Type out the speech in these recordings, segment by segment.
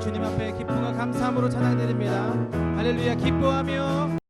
주님 앞에 기쁨과 감사함으로 찬양드립니다. 할렐루야. 기뻐하며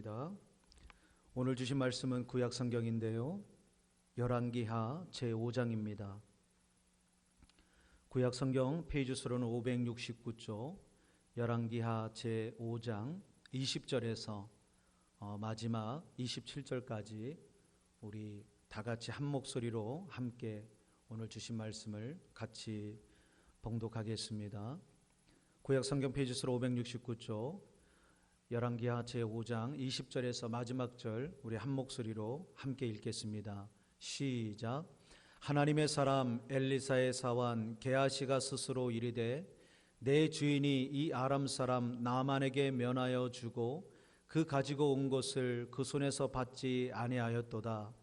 하겠습니다. 오늘 주신 말씀은 구약 성경인데요. 열왕기하 제5장입니다. 구약 성경 페이지 수로는 569쪽, 열왕기하 제5장 20절에서 마지막 27절까지 우리 다 같이 한 목소리로 함께 오늘 주신 말씀을 같이 봉독하겠습니다. 구약 성경 페이지 수로 569쪽, 열왕기하 제5장 20절에서 마지막 절 우리 한 목소리로 함께 읽겠습니다. 시작. 하나님의 사람 엘리사의 사환 게하시가 스스로 이르되 내 주인이 이 아람 사람 나만에게 면하여 주고 그 가지고 온 것을 그 손에서 받지 아니하였도다.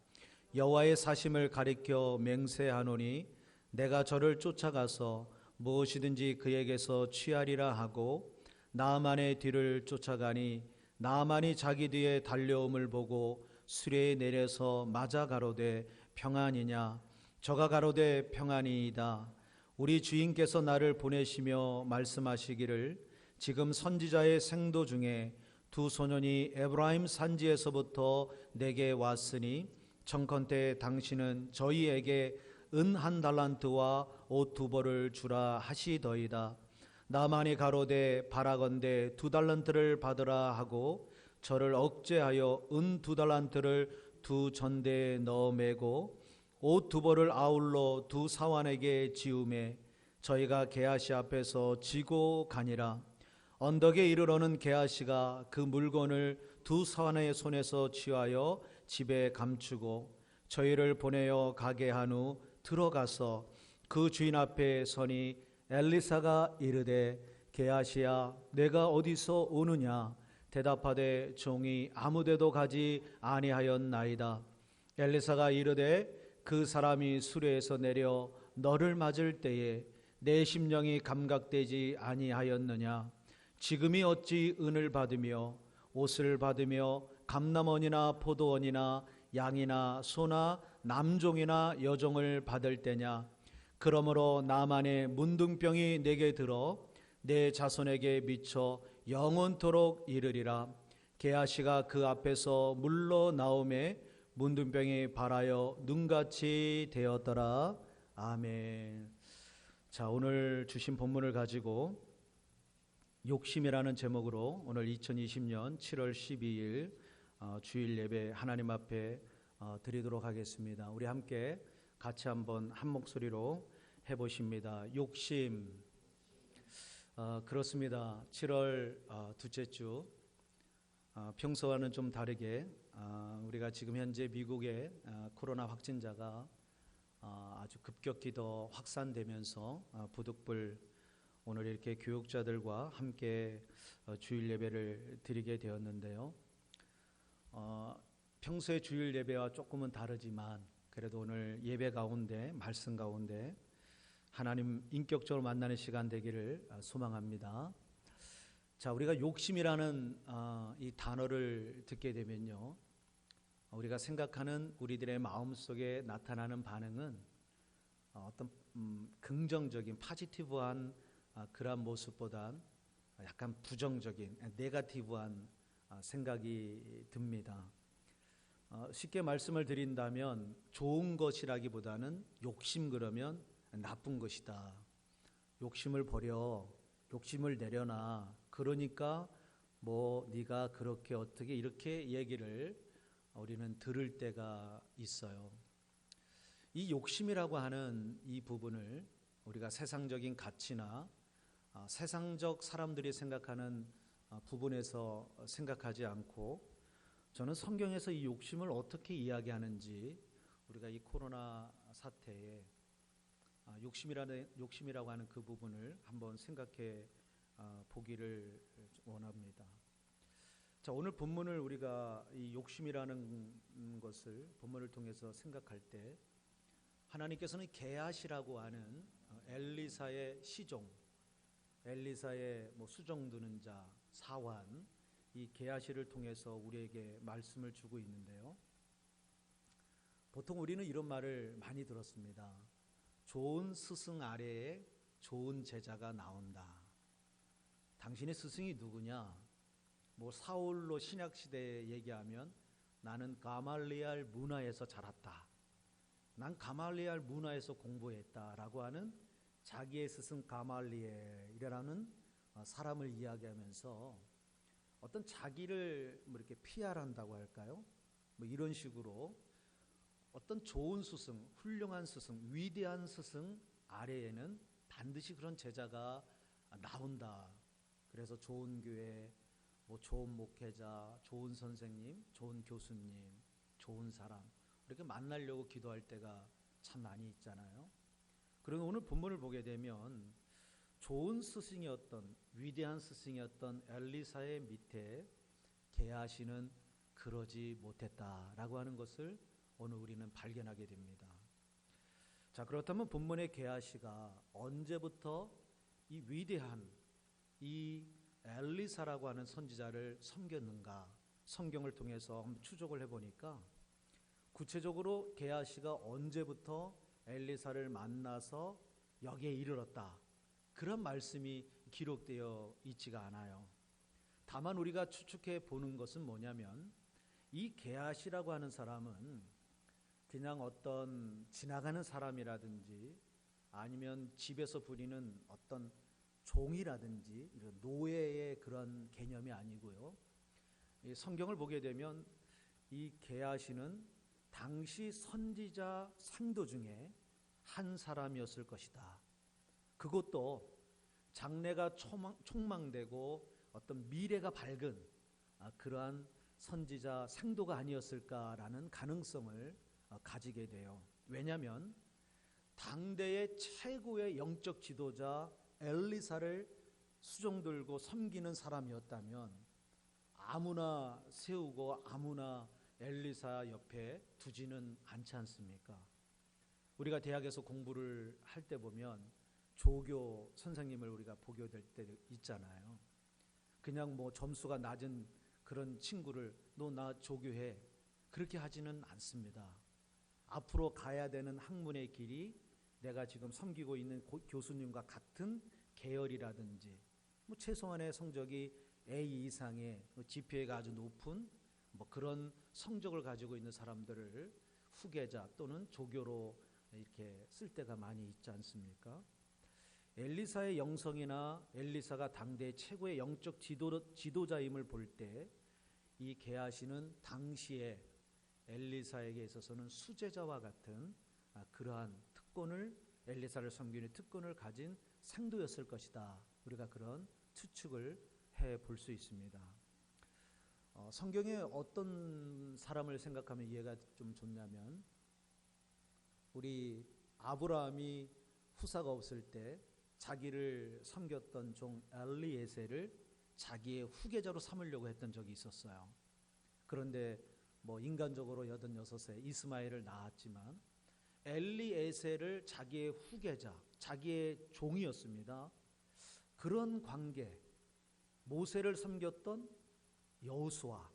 여호와의 사심을 가리켜 맹세하노니 내가 저를 쫓아가서 무엇이든지 그에게서 취하리라 하고 나아만의 뒤를 쫓아가니 나아만이 자기 뒤에 달려옴을 보고 수레에 내려서 맞아 가로되 평안이냐. 저가 가로되 평안이이다. 우리 주인께서 나를 보내시며 말씀하시기를 지금 선지자의 생도 중에 두 소년이 에브라임 산지에서부터 내게 왔으니 청컨대 당신은 저희에게 은 1달란트와 옷 2벌을 주라 하시더이다. 나만이 가로되 바라건대 2달란트를 받으라 하고 저를 억제하여 은 2달란트를 두 전대에 넣어 매고 옷 2벌을 아울러 두 사환에게 지우매 저희가 게하시 앞에서 지고 가니라. 언덕에 이르러는 게하시가 그 물건을 두 사환의 손에서 취하여 집에 감추고 저희를 보내어 가게 한 후 들어가서 그 주인 앞에 서니 엘리사가 이르되 게하시야 내가 어디서 오느냐. 대답하되 종이 아무데도 가지 아니하였나이다. 엘리사가 이르되 그 사람이 수레에서 내려 너를 맞을 때에 내 심령이 감각되지 아니하였느냐. 지금이 어찌 은을 받으며 옷을 받으며 감남원이나 포도원이나 양이나 소나 남종이나 여종을 받을 때냐. 그러므로 나만의 문둥병이 내게 들어 내 자손에게 미쳐 영원토록 이르리라. 게하시가 그 앞에서 물러 나오매 문둥병이 발하여 눈같이 되었더라. 아멘. 자, 오늘 주신 본문을 가지고 욕심이라는 제목으로 오늘 2020년 7월 12일 주일 예배 하나님 앞에 드리도록 하겠습니다. 우리 함께 같이 한번 한 목소리로 해보십니다. 욕심. 그렇습니다. 7월 둘째 주 평소와는 좀 다르게 우리가 지금 현재 미국의 코로나 확진자가 아주 급격히 더 확산되면서 부득불 오늘 이렇게 교육자들과 함께 주일 예배를 드리게 되었는데요. 평소의 주일 예배와 조금은 다르지만 그래도 오늘 예배 가운데 말씀 가운데 하나님 인격적으로 만나는 시간 되기를 소망합니다. 자, 우리가 욕심이라는 이 단어를 듣게 되면요, 우리가 생각하는 우리들의 마음속에 나타나는 반응은 어떤 긍정적인 파지티브한 그런 모습보단 약간 부정적인 네거티브한 생각이 듭니다. 쉽게 말씀을 드린다면 좋은 것이라기보다는 욕심 그러면 나쁜 것이다. 욕심을 버려, 욕심을 내려놔. 그러니까 뭐 네가 그렇게 어떻게 이렇게 얘기를 우리는 들을 때가 있어요. 이 욕심이라고 하는 이 부분을 우리가 세상적인 가치나 세상적 사람들이 생각하는 부분에서 생각하지 않고 저는 성경에서 이 욕심을 어떻게 이야기하는지 우리가 이 코로나 사태에 욕심이라고 하는 그 부분을 한번 생각해 보기를 원합니다. 자, 오늘 본문을 우리가 이 욕심이라는 것을 본문을 통해서 생각할 때 하나님께서는 게하시라고 하는 엘리사의 시종, 엘리사의 수종 드는 자, 사환, 이 게하시를 통해서 우리에게 말씀을 주고 있는데요. 보통 우리는 이런 말을 많이 들었습니다. 좋은 스승 아래에 좋은 제자가 나온다. 당신의 스승이 누구냐? 뭐 사울로 신약 시대에 얘기하면 나는 가말리알 문화에서 자랐다. 난 가말리알 문화에서 공부했다라고 하는 자기의 스승 가말리엘이라는 사람을 이야기하면서 어떤 자기를 뭐 이렇게 PR한다고 할까요? 뭐 이런 식으로 어떤 좋은 스승, 훌륭한 스승, 위대한 스승 아래에는 반드시 그런 제자가 나온다. 그래서 좋은 교회, 뭐 좋은 목회자, 좋은 선생님, 좋은 교수님, 좋은 사람 이렇게 만나려고 기도할 때가 참 많이 있잖아요. 그런데 오늘 본문을 보게 되면 좋은 스승이었던 위대한 스승이었던 엘리사의 밑에 게하시는 그러지 못했다라고 하는 것을 오늘 우리는 발견하게 됩니다. 자, 그렇다면 본문의 게하시가 언제부터 이 위대한 이 엘리사라고 하는 선지자를 섬겼는가? 성경을 통해서 한번 추적을 해보니까 구체적으로 게하시가 언제부터 엘리사를 만나서 여기에 이르렀다, 그런 말씀이 기록되어 있지가 않아요. 다만 우리가 추측해 보는 것은 뭐냐면 이 게하시라고 하는 사람은 그냥 어떤 지나가는 사람이라든지 아니면 집에서 부리는 어떤 종이라든지 이런 노예의 그런 개념이 아니고요. 이 성경을 보게 되면 이 게하시는 당시 선지자 상도 중에 한 사람이었을 것이다. 그것도 장래가 촉망되고 어떤 미래가 밝은 그러한 선지자 상도가 아니었을까라는 가능성을 가지게 돼요. 왜냐하면 당대의 최고의 영적 지도자 엘리사를 수종들고 섬기는 사람이었다면 아무나 세우고 아무나 엘리사 옆에 두지는 않지 않습니까? 우리가 대학에서 공부를 할 때 보면 조교 선생님을 우리가 보게 될 때 있잖아요. 그냥 뭐 점수가 낮은 그런 친구를 너 나 조교해 그렇게 하지는 않습니다. 앞으로 가야 되는 학문의 길이 내가 지금 섬기고 있는 교수님과 같은 계열이라든지 뭐 최소한의 성적이 A 이상의 GPA가 아주 높은 뭐 그런 성적을 가지고 있는 사람들을 후계자 또는 조교로 이렇게 쓸 때가 많이 있지 않습니까? 엘리사의 영성이나 엘리사가 당대 최고의 영적 지도자임을 볼 때 이 게하시는 당시에 엘리사에게 있어서는 수제자와 같은 그러한 특권을, 엘리사를 섬기는 특권을 가진 상도였을 것이다. 우리가 그런 추측을 해볼 수 있습니다. 성경에 어떤 사람을 생각하면 이해가 좀 좋냐면 우리 아브라함이 후사가 없을 때 자기를 섬겼던 종 엘리에셀을 자기의 후계자로 삼으려고 했던 적이 있었어요. 그런데 뭐 인간적으로 86세 이스마엘을 낳았지만 엘리에셀을 자기의 후계자, 자기의 종이었습니다. 그런 관계, 모세를 섬겼던 여호수아,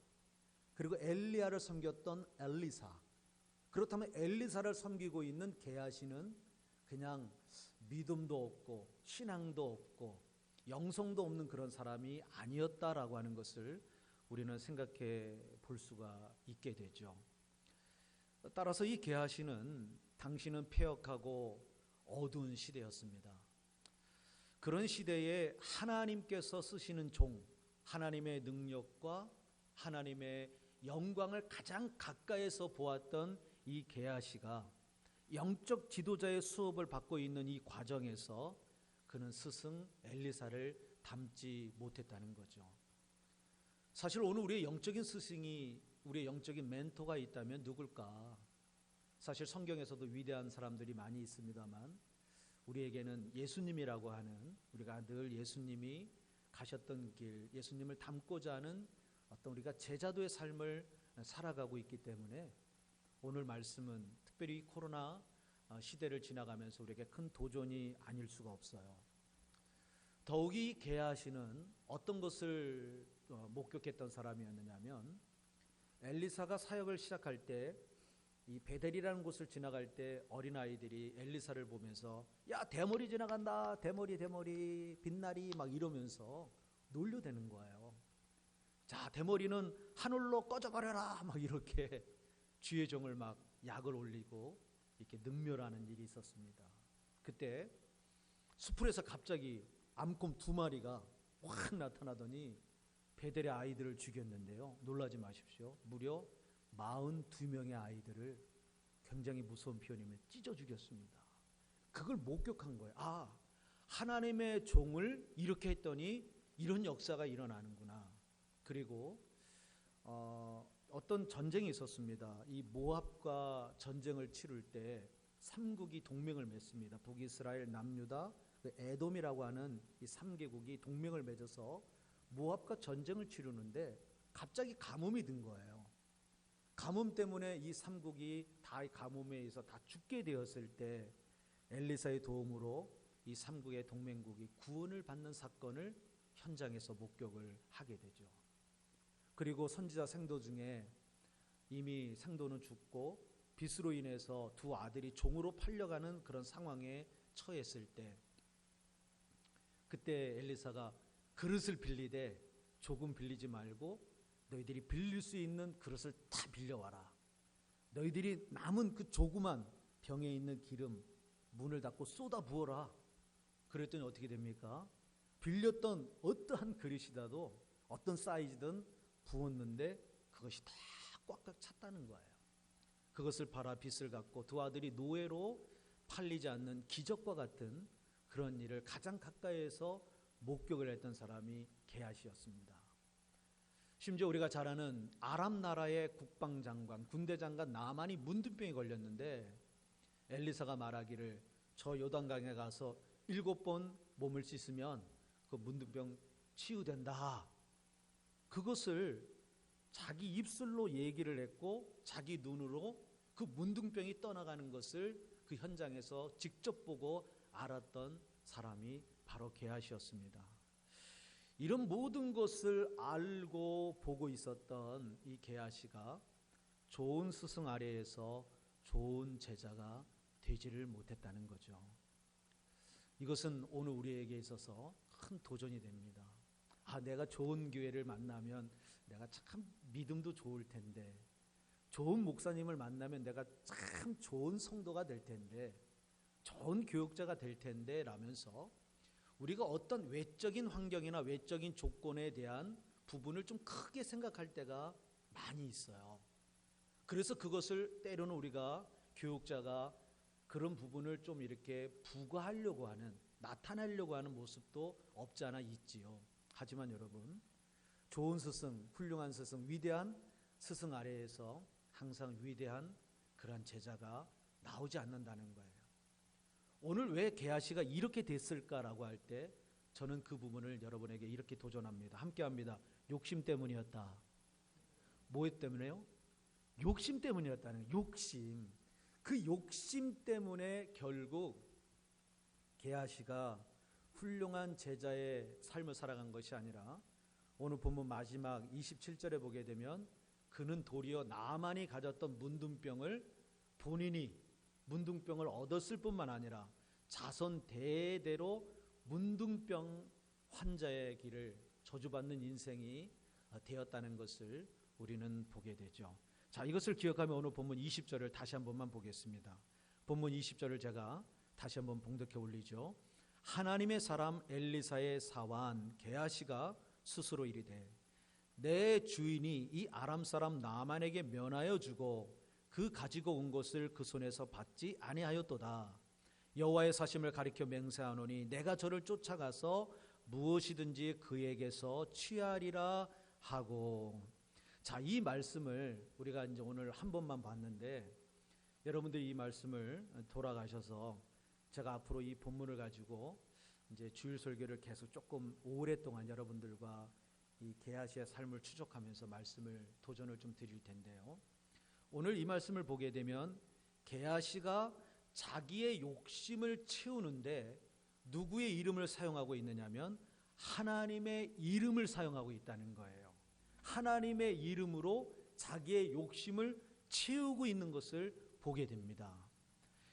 그리고 엘리야를 섬겼던 엘리사, 그렇다면 엘리사를 섬기고 있는 게하시는 그냥 믿음도 없고 신앙도 없고 영성도 없는 그런 사람이 아니었다라고 하는 것을 우리는 생각해 볼 수가 있게 되죠. 따라서 이 게하시는 당시는 패역하고 어두운 시대였습니다. 그런 시대에 하나님께서 쓰시는 종, 하나님의 능력과 하나님의 영광을 가장 가까이에서 보았던 이 게하시가 영적 지도자의 수업을 받고 있는 이 과정에서 그는 스승 엘리사를 닮지 못했다는 거죠. 사실 오늘 우리의 영적인 스승이, 우리의 영적인 멘토가 있다면 누굴까? 사실 성경에서도 위대한 사람들이 많이 있습니다만 우리에게는 예수님이라고 하는, 우리가 늘 예수님이 가셨던 길, 예수님을 닮고자 하는 어떤 우리가 제자도의 삶을 살아가고 있기 때문에 오늘 말씀은 특별히 코로나 시대를 지나가면서 우리에게 큰 도전이 아닐 수가 없어요. 더욱이 게하시는 어떤 것을 목격했던 사람이었느냐면 엘리사가 사역을 시작할 때 이 베델이라는 곳을 지나갈 때 어린아이들이 엘리사를 보면서 야 대머리 지나간다, 대머리 빛나리 막 이러면서 놀려대는 거예요. 자, 대머리는 하늘로 꺼져버려라 막 이렇게 주의 종을 막 약을 올리고 이렇게 능멸하는 일이 있었습니다. 그때 수풀에서 갑자기 암곰 2마리가 확 나타나더니 베델의 아이들을 죽였는데요. 놀라지 마십시오. 무려 42명의 아이들을 굉장히 무서운 표현이면 찢어 죽였습니다. 그걸 목격한 거예요. 아, 하나님의 종을 이렇게 했더니 이런 역사가 일어나는구나. 그리고 어떤 전쟁이 있었습니다. 이 모압과 전쟁을 치룰 때 3국이 동맹을 맺습니다. 북이스라엘, 남유다, 에돔이라고 하는 이 3개국이 동맹을 맺어서 모압과 전쟁을 치르는데 갑자기 가뭄이 든 거예요. 가뭄 때문에 이 3국이 다 가뭄에 의해서 다 죽게 되었을 때 엘리사의 도움으로 이 3국의 동맹국이 구원을 받는 사건을 현장에서 목격을 하게 되죠. 그리고 선지자 생도 중에 이미 생도는 죽고 빚으로 인해서 2 아들이 종으로 팔려가는 그런 상황에 처했을 때 그때 엘리사가 그릇을 빌리되 조금 빌리지 말고 너희들이 빌릴 수 있는 그릇을 다 빌려와라. 너희들이 남은 그 조그만 병에 있는 기름 문을 닫고 쏟아 부어라. 그랬더니 어떻게 됩니까? 빌렸던 어떠한 그릇이라도 어떤 사이즈든 부었는데 그것이 다 꽉꽉 찼다는 거예요. 그것을 팔아 빚을 갚고 2 아들이 노예로 팔리지 않는 기적과 같은 그런 일을 가장 가까이에서 목격을 했던 사람이 게하시였습니다. 심지어 우리가 잘 아는 아람 나라의 국방장관, 군대장관 나만이 문둥병에 걸렸는데 엘리사가 말하기를 저 요단강에 가서 7번 몸을 씻으면 그 문둥병 치유된다. 그것을 자기 입술로 얘기를 했고 자기 눈으로 그 문둥병이 떠나가는 것을 그 현장에서 직접 보고 알았던 사람이 바로 게하시였습니다. 이런 모든 것을 알고 보고 있었던 이 게하시가 좋은 스승 아래에서 좋은 제자가 되지를 못했다는 거죠. 이것은 오늘 우리에게 있어서 큰 도전이 됩니다. 아, 내가 좋은 교회를 만나면 내가 참 믿음도 좋을 텐데, 좋은 목사님을 만나면 내가 참 좋은 성도가 될 텐데, 좋은 교육자가 될 텐데 라면서 우리가 어떤 외적인 환경이나 외적인 조건에 대한 부분을 좀 크게 생각할 때가 많이 있어요. 그래서 그것을 때로는 우리가 교육자가 그런 부분을 좀 이렇게 부과하려고 하는, 나타내려고 하는 모습도 없지 않아 있지요. 하지만 여러분, 좋은 스승, 훌륭한 스승, 위대한 스승 아래에서 항상 위대한 그러한 제자가 나오지 않는다는 거예요. 오늘 왜 게하시가 이렇게 됐을까라고 할 때 저는 그 부분을 여러분에게 이렇게 도전합니다. 함께합니다. 욕심 때문이었다. 뭐 때문에요? 욕심 때문이었다는 거예요. 욕심. 그 욕심 때문에 결국 게하시가 훌륭한 제자의 삶을 살아간 것이 아니라 오늘 본문 마지막 27절에 보게 되면 그는 도리어 나만이 가졌던 문둥병을 본인이 문둥병을 얻었을 뿐만 아니라 자손 대대로 문둥병 환자의 길을 저주받는 인생이 되었다는 것을 우리는 보게 되죠. 자, 이것을 기억하며 오늘 본문 20절을 다시 한 번만 보겠습니다. 본문 20절을 제가 다시 한번 봉독해 올리죠. 하나님의 사람 엘리사의 사환 게하시가 스스로 이르되 내 주인이 이 아람 사람 나만에게 면하여 주고 그 가지고 온 것을 그 손에서 받지 아니하였도다. 여호와의 사심을 가리켜 맹세하노니 내가 저를 쫓아가서 무엇이든지 그에게서 취하리라 하고. 자, 이 말씀을 우리가 이제 오늘 한 번만 봤는데 여러분들이 이 말씀을 돌아가셔서 제가 앞으로 이 본문을 가지고 이제 주일 설교를 계속 조금 오랫동안 여러분들과 이 게하시의 삶을 추적하면서 말씀을 도전을 좀 드릴 텐데요. 오늘 이 말씀을 보게 되면 게하시가 자기의 욕심을 채우는데 누구의 이름을 사용하고 있느냐면 하나님의 이름을 사용하고 있다는 거예요. 하나님의 이름으로 자기의 욕심을 채우고 있는 것을 보게 됩니다.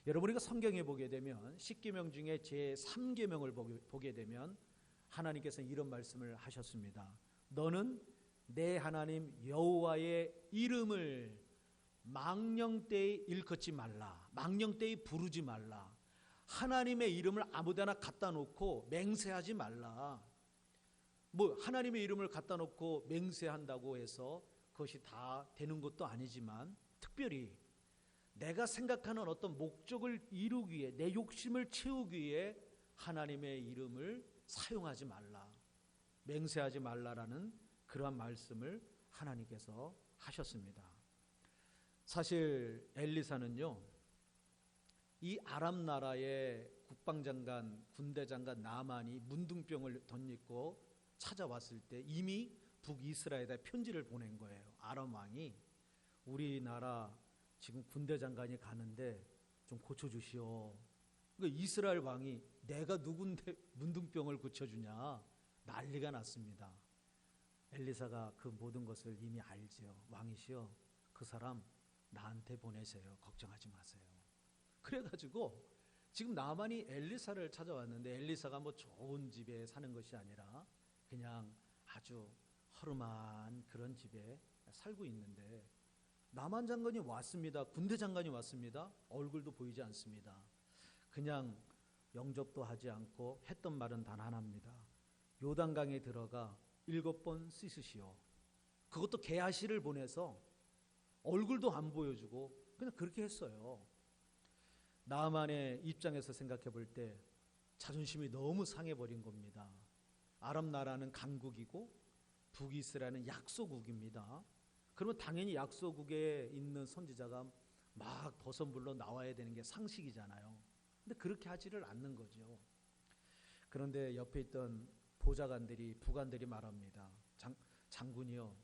여러분, 우리가 성경에 보게 되면 10계명 중에 제3계명을 보게 되면 하나님께서 이런 말씀을 하셨습니다. 너는 내 하나님 여호와의 이름을 망령되이 일컫지 말라. 망령되이 부르지 말라. 하나님의 이름을 아무데나 갖다 놓고 맹세하지 말라. 뭐 하나님의 이름을 갖다 놓고 맹세한다고 해서 그것이 다 되는 것도 아니지만, 특별히 내가 생각하는 어떤 목적을 이루기 위해, 내 욕심을 채우기 위해 하나님의 이름을 사용하지 말라, 맹세하지 말라라는 그러한 말씀을 하나님께서 하셨습니다. 사실 엘리사는요, 이 아람 나라의 국방장관, 군대장관 나만이 문둥병을 덧입고 찾아왔을 때 이미 북이스라엘에 편지를 보낸 거예요. 아람 왕이 우리나라 지금 군대장관이 가는데 좀 고쳐주시오. 그러니까 이스라엘 왕이 내가 누군데 문둥병을 고쳐주냐, 난리가 났습니다. 엘리사가 그 모든 것을 이미 알지요. 왕이시여, 그 사람 나한테 보내세요. 걱정하지 마세요. 그래가지고 지금 나만이 엘리사를 찾아왔는데, 엘리사가 뭐 좋은 집에 사는 것이 아니라 그냥 아주 허름한 그런 집에 살고 있는데, 나만 장관이 왔습니다. 군대 장관이 왔습니다. 얼굴도 보이지 않습니다. 그냥 영접도 하지 않고 했던 말은 단 하나입니다. 요단강에 들어가 7번 씻으시오. 그것도 게하시를 보내서 얼굴도 안 보여주고 그냥 그렇게 했어요. 나만의 입장에서 생각해 볼 때 자존심이 너무 상해버린 겁니다. 아람 나라는 강국이고 북이스라엘은 약소국입니다. 그러면 당연히 약소국에 있는 선지자가 막 버선불러 나와야 되는 게 상식이잖아요. 근데 그렇게 하지를 않는 거죠. 그런데 옆에 있던 보좌관들이, 부관들이 말합니다. 장군이요,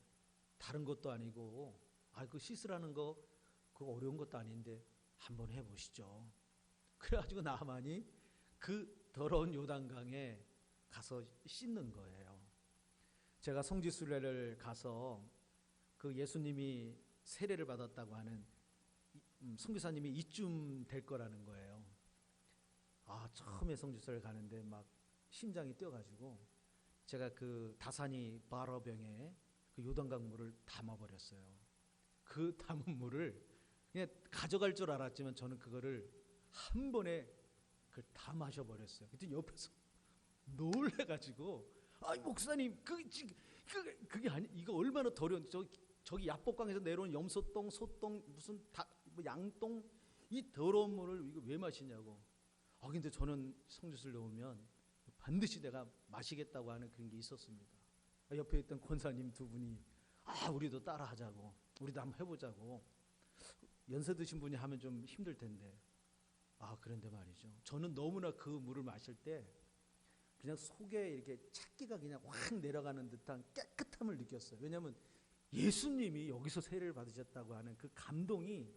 다른 것도 아니고 그 씻으라는 거 그거 어려운 것도 아닌데 한번 해보시죠. 그래가지고 나만이 그 더러운 요단강에 가서 씻는 거예요. 제가 성지순례를 가서 그 예수님이 세례를 받았다고 하는 선교사님이 이쯤 될 거라는 거예요. 처음에 성지순례를 가는데 막 심장이 뛰어가지고 제가 그 다사니 바로병에 그 요단강 물을 담아버렸어요. 그 담은 물을 그냥 가져갈 줄 알았지만 저는 그거를 한 번에 다 마셔버렸어요. 그때 옆에서 놀래가지고, 목사님 그게 아니, 이거 얼마나 더러운, 저기 야복강에서 내려온 염소똥, 소똥, 무슨 뭐 양똥, 이 더러운 물을 이거 왜 마시냐고. 근데 저는 성지순례 오면 반드시 내가 마시겠다고 하는 그런 게 있었습니다. 옆에 있던 권사님 두 분이 우리도 따라하자고, 우리도 한번 해보자고. 연세 드신 분이 하면 좀 힘들 텐데, 그런데 말이죠, 저는 너무나 그 물을 마실 때 그냥 속에 이렇게 찬기가 그냥 확 내려가는 듯한 깨끗함을 느꼈어요. 왜냐하면 예수님이 여기서 세례를 받으셨다고 하는 그 감동이,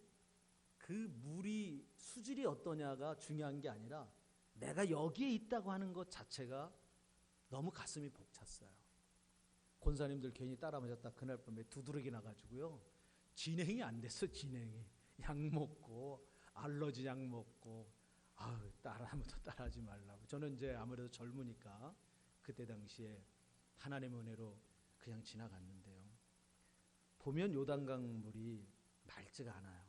그 물이 수질이 어떠냐가 중요한 게 아니라 내가 여기에 있다고 하는 것 자체가 너무 가슴이 벅찼어요. 권사님들 괜히 따라 마셨다 그날 밤에 두드러기 나가지고요, 진행이 안 됐어. 진행이 약 먹고 알러지 약 먹고 아무도 따라하지 말라고. 저는 이제 아무래도 젊으니까 그때 당시에 하나님의 은혜로 그냥 지나갔는데요. 보면 요단강 물이 맑지가 않아요.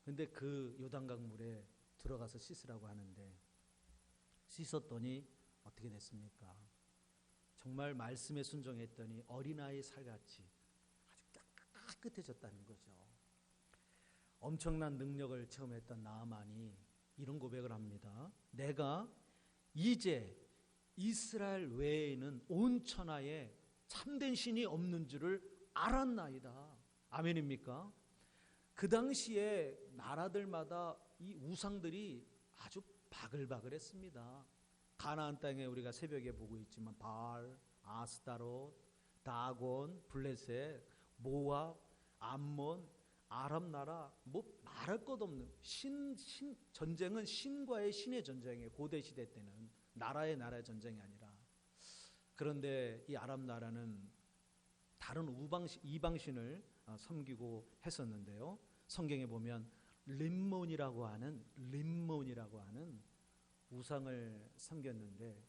근데 그 요단강 물에 들어가서 씻으라고 하는데 씻었더니 어떻게 됐습니까? 정말 말씀에 순종했더니 어린아이 살같이 아주 깨끗해졌다는 거죠. 엄청난 능력을 체험했던 나아만이 이런 고백을 합니다. 내가 이제 이스라엘 외에는 온 천하에 참된 신이 없는 줄을 알았나이다. 아멘입니까? 그 당시에 나라들마다 이 우상들이 아주 바글바글했습니다. 가나안 땅에 우리가 새벽에 보고 있지만 바알, 아스타롯, 다곤, 블레셋, 모압, 암몬, 아람 나라, 뭐 말할 것 없는 전쟁은 신과의 신의 전쟁이에요. 고대 시대 때는 나라의 전쟁이 아니라. 그런데 이 아람 나라는 다른 이방신을 섬기고 했었는데요. 성경에 보면 림몬이라고 하는 우상을 섬겼는데,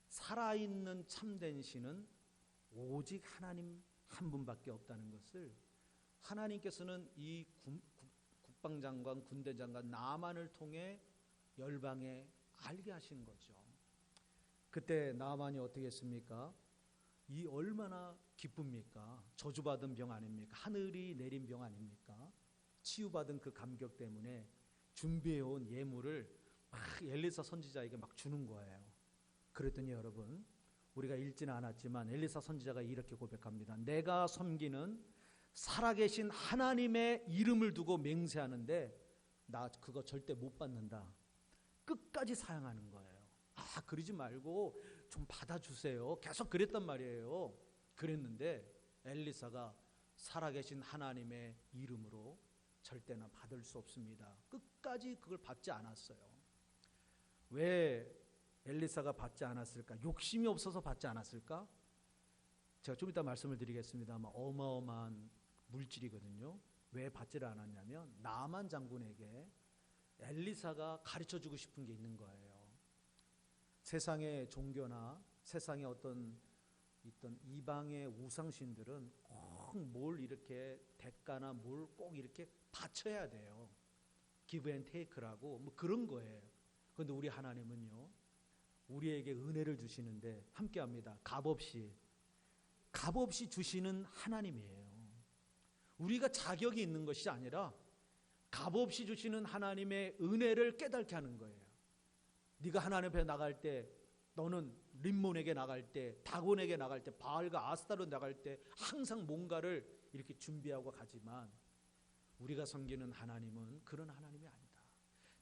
살아있는 참된 신은 오직 하나님 한 분밖에 없다는 것을 하나님께서는 이 국방장관, 군대장관 나만을 통해 열방에 알게 하신 거죠. 그때 나만이 어떻게 했습니까? 이 얼마나 기쁩니까? 저주받은 병 아닙니까? 하늘이 내린 병 아닙니까? 치유받은 그 감격 때문에 준비해온 예물을 막 엘리사 선지자에게 막 주는 거예요. 그랬더니 여러분, 우리가 읽지는 않았지만 엘리사 선지자가 이렇게 고백합니다. 내가 섬기는 살아계신 하나님의 이름을 두고 맹세하는데 나 그거 절대 못 받는다. 끝까지 사양하는 거예요. 그러지 말고 좀 받아주세요. 계속 그랬단 말이에요. 그랬는데 엘리사가 살아계신 하나님의 이름으로 절대나 받을 수 없습니다. 끝까지 그걸 받지 않았어요. 왜 엘리사가 받지 않았을까? 욕심이 없어서 받지 않았을까? 제가 좀 이따 말씀을 드리겠습니다만 어마어마한 물질이거든요. 왜 받지를 않았냐면 나만 장군에게 엘리사가 가르쳐주고 싶은 게 있는 거예요. 세상의 종교나 세상의 어떤 이방의 우상신들은 꼭 뭘 이렇게 대가나 뭘 꼭 이렇게 바쳐야 돼요. give and take라고 뭐 그런 거예요. 그런데 우리 하나님은요, 우리에게 은혜를 주시는데 함께합니다. 값없이 주시는 하나님이에요. 우리가 자격이 있는 것이 아니라 값없이 주시는 하나님의 은혜를 깨닫게 하는 거예요. 네가 하나님 앞에 나갈 때, 너는 림몬에게 나갈 때, 다곤에게 나갈 때, 바알과 아스타로 나갈 때 항상 뭔가를 이렇게 준비하고 가지만 우리가 섬기는 하나님은 그런 하나님이 아니다.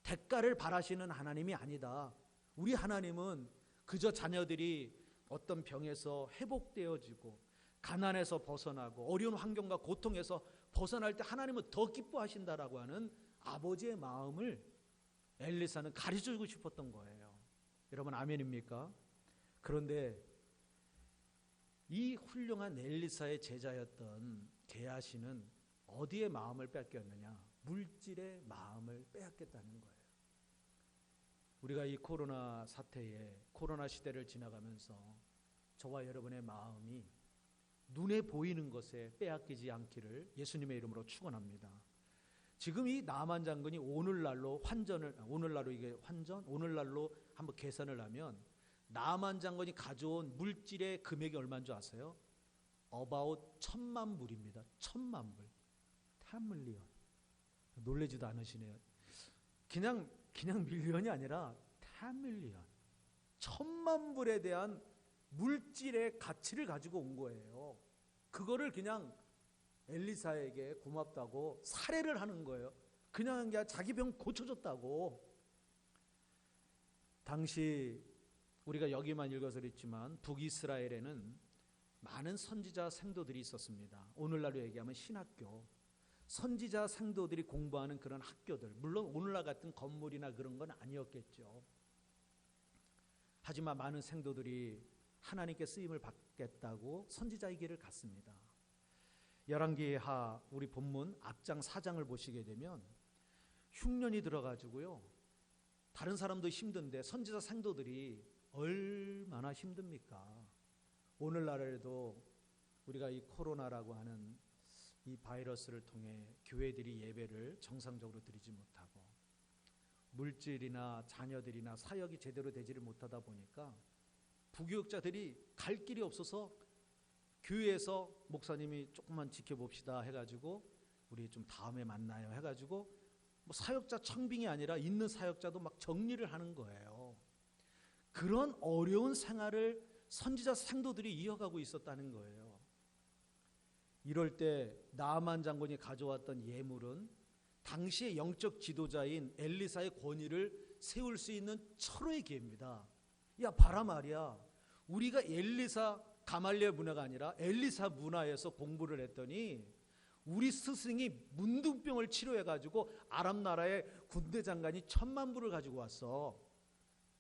대가를 바라시는 하나님이 아니다. 우리 하나님은 그저 자녀들이 어떤 병에서 회복되어지고 가난에서 벗어나고 어려운 환경과 고통에서 벗어날 때 하나님은 더 기뻐하신다라고 하는 아버지의 마음을 엘리사는 가르쳐주고 싶었던 거예요. 여러분 아멘입니까? 그런데 이 훌륭한 엘리사의 제자였던 게하시는 어디에 마음을 뺏겼느냐? 물질의 마음을 빼앗겼다는 거예요. 우리가 이 코로나 사태에, 코로나 시대를 지나가면서 저와 여러분의 마음이 눈에 보이는 것에 빼앗기지 않기를 예수님의 이름으로 축원합니다. 지금 이 나만 장군이 오늘날로 한번 계산을 하면 나만 장군이 가져온 물질의 금액이 얼마인 줄 아세요? about 1,000만 불입니다. 1,000만 불. 10밀리언. 놀라지도 않으시네요. 그냥 밀리언이 아니라 10밀리언. 1,000만 불에 대한 물질의 가치를 가지고 온 거예요. 그거를 그냥 엘리사에게 고맙다고 살해를 하는 거예요. 그냥 한 게 자기 병 고쳐줬다고. 당시 우리가 여기만 읽어서 그랬지만 북이스라엘에는 많은 선지자 생도들이 있었습니다. 오늘날로 얘기하면 신학교. 선지자 생도들이 공부하는 그런 학교들. 물론 오늘날 같은 건물이나 그런 건 아니었겠죠. 하지만 많은 생도들이 하나님께 쓰임을 받겠다고 선지자의 길을 갔습니다. 열왕기하 우리 본문 앞장 4장을 보시게 되면 흉년이 들어가지고요, 다른 사람도 힘든데 선지자 생도들이 얼마나 힘듭니까? 오늘날에도 우리가 이 코로나라고 하는 이 바이러스를 통해 교회들이 예배를 정상적으로 드리지 못하고 물질이나 자녀들이나 사역이 제대로 되지를 못하다 보니까 부교육자들이 갈 길이 없어서 교회에서 목사님이 조금만 지켜봅시다 해가지고 우리 좀 다음에 만나요 해가지고 뭐 사역자 청빙이 아니라 있는 사역자도 막 정리를 하는 거예요. 그런 어려운 생활을 선지자 생도들이 이어가고 있었다는 거예요. 이럴 때 나아만 장군이 가져왔던 예물은 당시의 영적 지도자인 엘리사의 권위를 세울 수 있는 철호의 기회입니다. 야 봐라 말이야, 우리가 엘리사 가말리엘 문화가 아니라 엘리사 문화에서 공부를 했더니 우리 스승이 문둥병을 치료해가지고 아람 나라의 군대 장관이 1,000만 불을 가지고 왔어.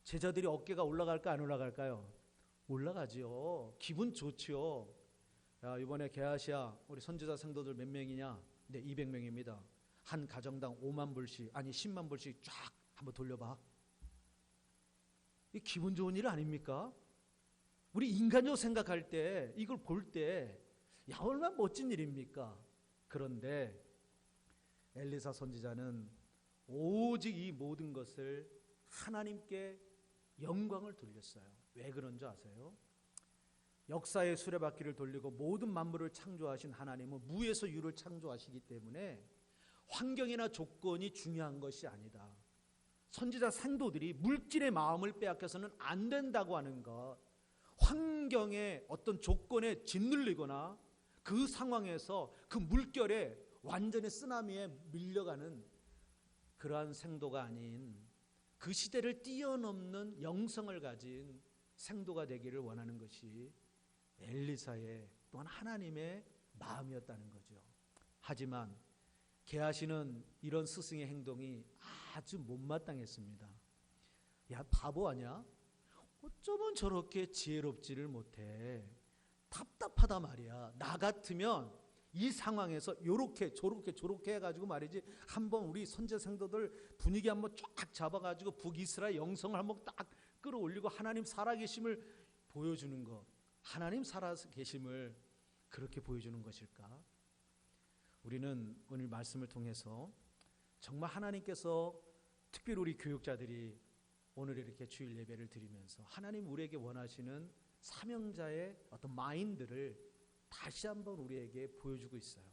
제자들이 어깨가 올라갈까 안 올라갈까요? 올라가지요. 기분 좋지요. 야, 이번에 게하시야 우리 선지자 생도들 몇 명이냐? 네, 200명입니다. 한 가정당 5만 불씩, 아니 10만 불씩 쫙 한번 돌려봐. 이 기분 좋은 일 아닙니까? 우리 인간적으로 생각할 때, 이걸 볼 때, 야, 얼마나 멋진 일입니까? 그런데 엘리사 선지자는 오직 이 모든 것을 하나님께 영광을 돌렸어요. 왜 그런 줄 아세요? 역사의 수레바퀴를 돌리고 모든 만물을 창조하신 하나님은 무에서 유를 창조하시기 때문에 환경이나 조건이 중요한 것이 아니다. 선지자 산도들이 물질의 마음을 빼앗겨서는 안 된다고 하는 것, 환경의 어떤 조건에 짓눌리거나 그 상황에서 그 물결에 완전히 쓰나미에 밀려가는 그러한 생도가 아닌 그 시대를 뛰어넘는 영성을 가진 생도가 되기를 원하는 것이 엘리사의 또한 하나님의 마음이었다는 거죠. 하지만 게하시는 이런 스승의 행동이 아주 못마땅했습니다. 야, 바보 아니야? 어쩌면 저렇게 지혜롭지를 못해. 답답하다 말이야. 나 같으면 이 상황에서 요렇게 저렇게 해가지고 말이지, 한번 우리 선제 생도들 분위기 한번 쫙 잡아가지고 북이스라엘 영성을 한번 딱 끌어올리고 하나님 살아계심을 보여주는 것, 하나님 살아계심을 그렇게 보여주는 것일까? 우리는 오늘 말씀을 통해서 정말 하나님께서 특별히 우리 교육자들이 오늘 이렇게 주일 예배를 드리면서 하나님 우리에게 원하시는 사명자의 어떤 마인드를 다시 한번 우리에게 보여주고 있어요.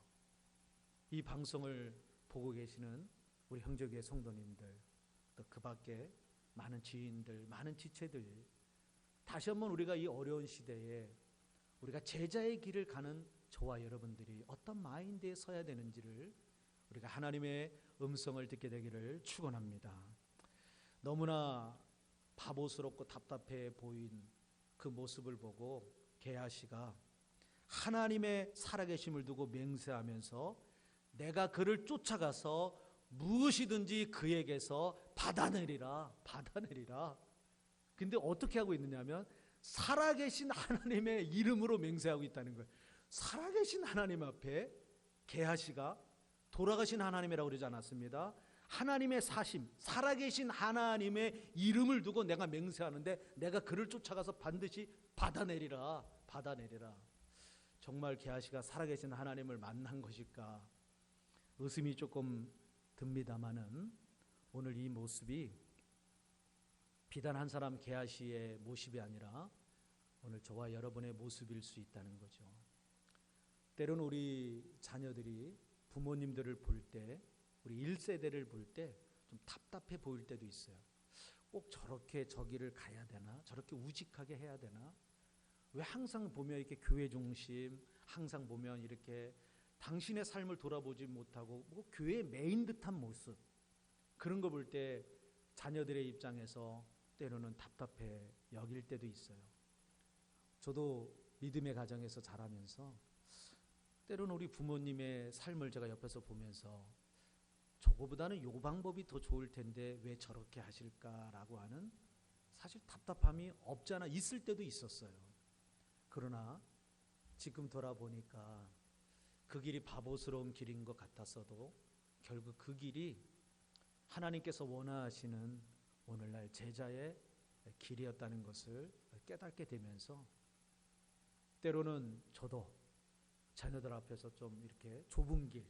이 방송을 보고 계시는 우리 형제교회 성도님들, 또 그 밖에 많은 지인들, 많은 지체들, 다시 한번 우리가 이 어려운 시대에 우리가 제자의 길을 가는 저와 여러분들이 어떤 마인드에 서야 되는지를 우리가 하나님의 음성을 듣게 되기를 축원합니다. 너무나 바보스럽고 답답해 보인 그 모습을 보고 게하시가 하나님의 살아계심을 두고 맹세하면서 내가 그를 쫓아가서 무엇이든지 그에게서 받아내리라. 근데 어떻게 하고 있느냐면 살아계신 하나님의 이름으로 맹세하고 있다는 거예요. 살아계신 하나님 앞에 게하시가 돌아가신 하나님이라고 그러지 않았습니다. 하나님의 사심, 살아계신 하나님의 이름을 두고 내가 맹세하는데 내가 그를 쫓아가서 반드시 받아내리라. 정말 게하시가 살아계신 하나님을 만난 것일까? 의심이 조금 듭니다마는 오늘 이 모습이 비단 한 사람 게하시의 모습이 아니라 오늘 저와 여러분의 모습일 수 있다는 거죠. 때로는 우리 자녀들이 부모님들을 볼 때, 우리 1세대를 볼 때 좀 답답해 보일 때도 있어요. 꼭 저렇게 저기를 가야 되나? 저렇게 우직하게 해야 되나? 왜 항상 보면 이렇게 교회 중심, 항상 보면 이렇게 당신의 삶을 돌아보지 못하고 뭐 교회의 메인 듯한 모습, 그런 거 볼 때 자녀들의 입장에서 때로는 답답해 여길 때도 있어요. 저도 믿음의 가정에서 자라면서 때로는 우리 부모님의 삶을 제가 옆에서 보면서 저거보다는 요 방법이 더 좋을 텐데 왜 저렇게 하실까라고 하는 사실 답답함이 없잖아 있을 때도 있었어요. 그러나 지금 돌아보니까 그 길이 바보스러운 길인 것 같았어도 결국 그 길이 하나님께서 원하시는 오늘날 제자의 길이었다는 것을 깨닫게 되면서 때로는 저도 자녀들 앞에서 좀 이렇게 좁은 길,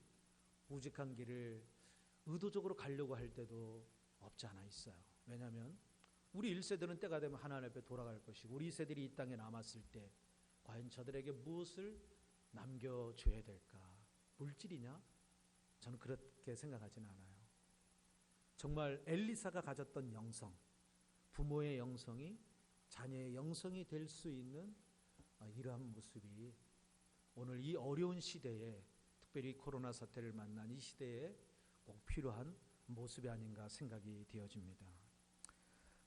우직한 길을 의도적으로 가려고 할 때도 없지 않아 있어요. 왜냐하면 우리 1세들은 때가 되면 하나님 앞에 돌아갈 것이고 우리 세들이 이 땅에 남았을 때 과연 저들에게 무엇을 남겨줘야 될까? 물질이냐? 저는 그렇게 생각하지는 않아요. 정말 엘리사가 가졌던 영성, 부모의 영성이 자녀의 영성이 될 수 있는 이러한 모습이 오늘 이 어려운 시대에, 특별히 코로나 사태를 만난 이 시대에 꼭 필요한 모습이 아닌가 생각이 되어집니다.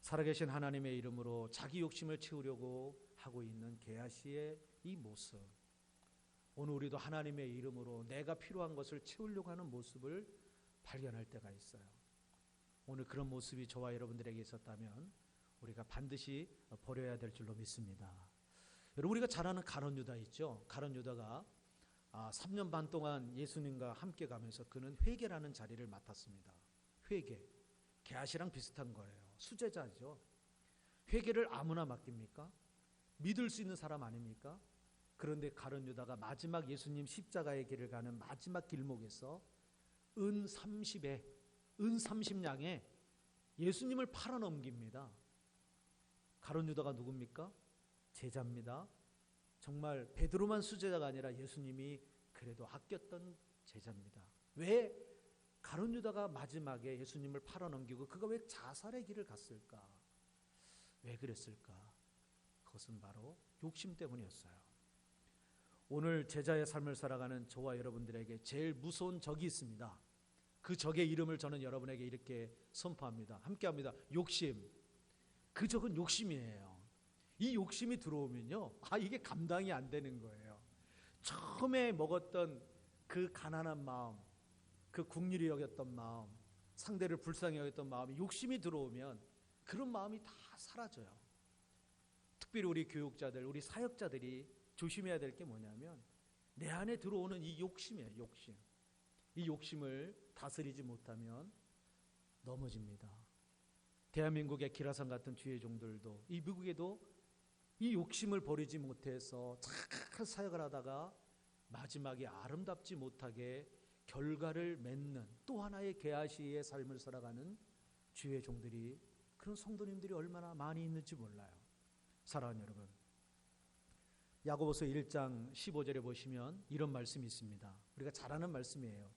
살아계신 하나님의 이름으로 자기 욕심을 채우려고 하고 있는 게하시의 이 모습, 오늘 우리도 하나님의 이름으로 내가 필요한 것을 채우려고 하는 모습을 발견할 때가 있어요. 오늘 그런 모습이 저와 여러분들에게 있었다면 우리가 반드시 버려야 될 줄로 믿습니다. 여러분, 우리가 잘 아는 가룟 유다 있죠. 가룟 유다가 3년 반 동안 예수님과 함께 가면서 그는 회개라는 자리를 맡았습니다. 회개, 게하시랑 비슷한 거예요. 수제자죠. 회개를 아무나 맡깁니까? 믿을 수 있는 사람 아닙니까? 그런데 가룟 유다가 마지막 예수님 십자가의 길을 가는 마지막 길목에서 은 30냥에 예수님을 팔아넘깁니다. 가룟 유다가 누굽니까? 제자입니다. 정말 베드로만 수제자가 아니라 예수님이 그래도 아꼈던 제자입니다. 왜 가룟 유다가 마지막에 예수님을 팔아넘기고 그가 왜 자살의 길을 갔을까? 왜 그랬을까? 그것은 바로 욕심 때문이었어요. 오늘 제자의 삶을 살아가는 저와 여러분들에게 제일 무서운 적이 있습니다. 그 적의 이름을 저는 여러분에게 이렇게 선포합니다. 함께합니다. 욕심. 그 적은 욕심이에요. 이 욕심이 들어오면요, 이게 감당이 안 되는 거예요. 처음에 먹었던 그 가난한 마음, 그 국리를 여겼던 마음, 상대를 불쌍히 여겼던 마음이 욕심이 들어오면 그런 마음이 다 사라져요. 특별히 우리 교육자들, 우리 사역자들이 조심해야 될 게 뭐냐면 내 안에 들어오는 이 욕심이에요. 욕심. 이 욕심을 다스리지 못하면 넘어집니다. 대한민국의 기라상 같은 주의 종들도, 이 미국에도 이 욕심을 버리지 못해서 잘 사역을 하다가 마지막에 아름답지 못하게 결과를 맺는 또 하나의 게하시의 삶을 살아가는 주의 종들이, 그런 성도님들이 얼마나 많이 있는지 몰라요. 사랑하는 여러분, 야고보서 1장 15절에 보시면 이런 말씀이 있습니다. 우리가 잘 아는 말씀이에요.